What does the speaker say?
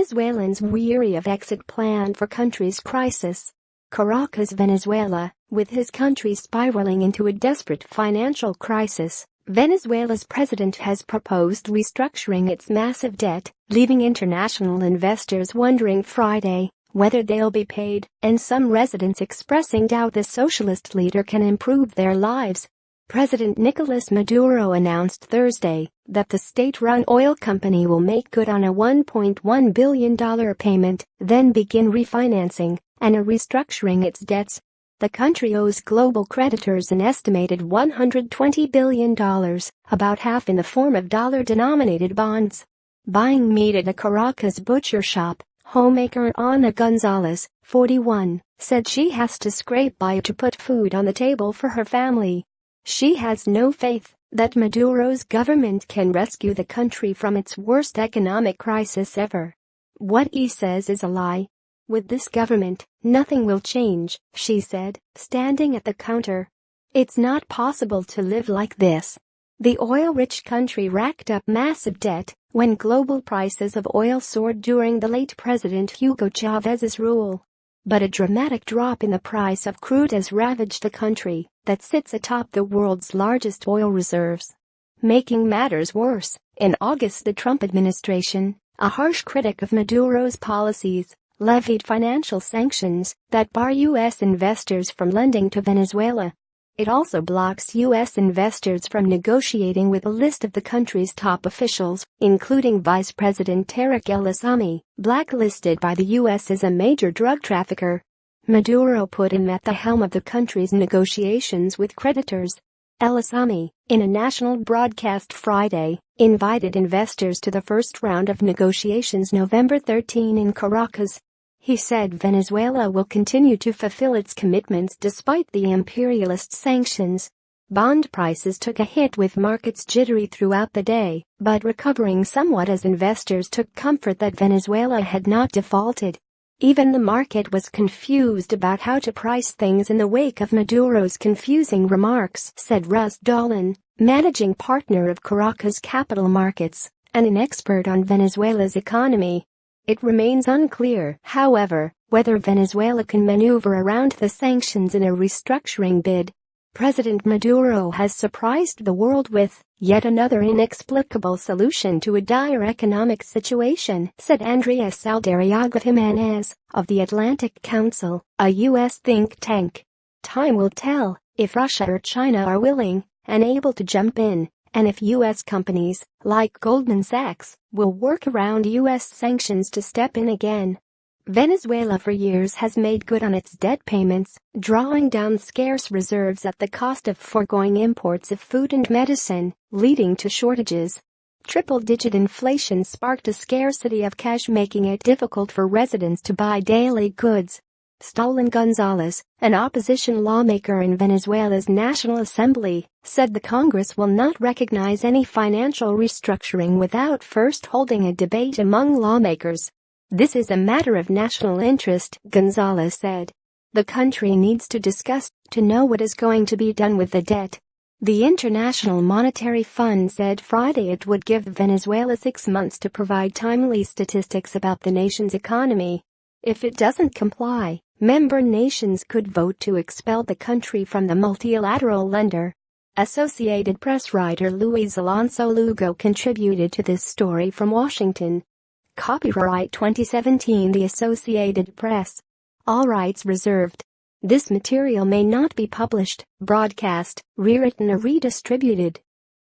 Venezuelans weary of exit plan for country's crisis. Caracas, Venezuela. With his country spiraling into a desperate financial crisis, Venezuela's president has proposed restructuring its massive debt, leaving international investors wondering Friday whether they'll be paid, and some residents expressing doubt the socialist leader can improve their lives. President Nicolas Maduro announced Thursday that the state-run oil company will make good on a $1.1 billion payment, then begin refinancing and restructuring its debts. The country owes global creditors an estimated $120 billion, about half in the form of dollar-denominated bonds. Buying meat at a Caracas butcher shop, homemaker Ana Gonzalez, 41, said she has to scrape by to put food on the table for her family. She has no faith that Maduro's government can rescue the country from its worst economic crisis ever. What he says is a lie. With this government, nothing will change, she said, standing at the counter. It's not possible to live like this. The oil-rich country racked up massive debt when global prices of oil soared during the late President Hugo Chávez's rule. But a dramatic drop in the price of crude has ravaged a country that sits atop the world's largest oil reserves. Making matters worse, in August the Trump administration, a harsh critic of Maduro's policies, levied financial sanctions that bar U.S. investors from lending to Venezuela. It also blocks U.S. investors from negotiating with a list of the country's top officials, including Vice President Tarek El-Assami, blacklisted by the U.S. as a major drug trafficker. Maduro put him at the helm of the country's negotiations with creditors. El-Assami, in a national broadcast Friday, invited investors to the first round of negotiations November 13 in Caracas. He said Venezuela will continue to fulfill its commitments despite the imperialist sanctions. Bond prices took a hit with markets jittery throughout the day, but recovering somewhat as investors took comfort that Venezuela had not defaulted. Even the market was confused about how to price things in the wake of Maduro's confusing remarks, said Russ Dolan, managing partner of Caracas Capital Markets and an expert on Venezuela's economy. It remains unclear, however, whether Venezuela can maneuver around the sanctions in a restructuring bid. President Maduro has surprised the world with yet another inexplicable solution to a dire economic situation, said Andrea Saldarriaga Jimenez of the Atlantic Council, a U.S. think tank. Time will tell if Russia or China are willing and able to jump in, and if U.S. companies, like Goldman Sachs, will work around U.S. sanctions to step in again. Venezuela for years has made good on its debt payments, drawing down scarce reserves at the cost of foregoing imports of food and medicine, leading to shortages. Triple-digit inflation sparked a scarcity of cash, making it difficult for residents to buy daily goods. Ana Gonzalez, an opposition lawmaker in Venezuela's National Assembly, said the Congress will not recognize any financial restructuring without first holding a debate among lawmakers. This is a matter of national interest, Gonzalez said. The country needs to discuss to know what is going to be done with the debt. The International Monetary Fund said Friday it would give Venezuela 6 months to provide timely statistics about the nation's economy. If it doesn't comply, member nations could vote to expel the country from the multilateral lender. Associated Press writer Luis Alonso Lugo contributed to this story from Washington. Copyright 2017 The Associated Press. All rights reserved. This material may not be published, broadcast, rewritten or redistributed.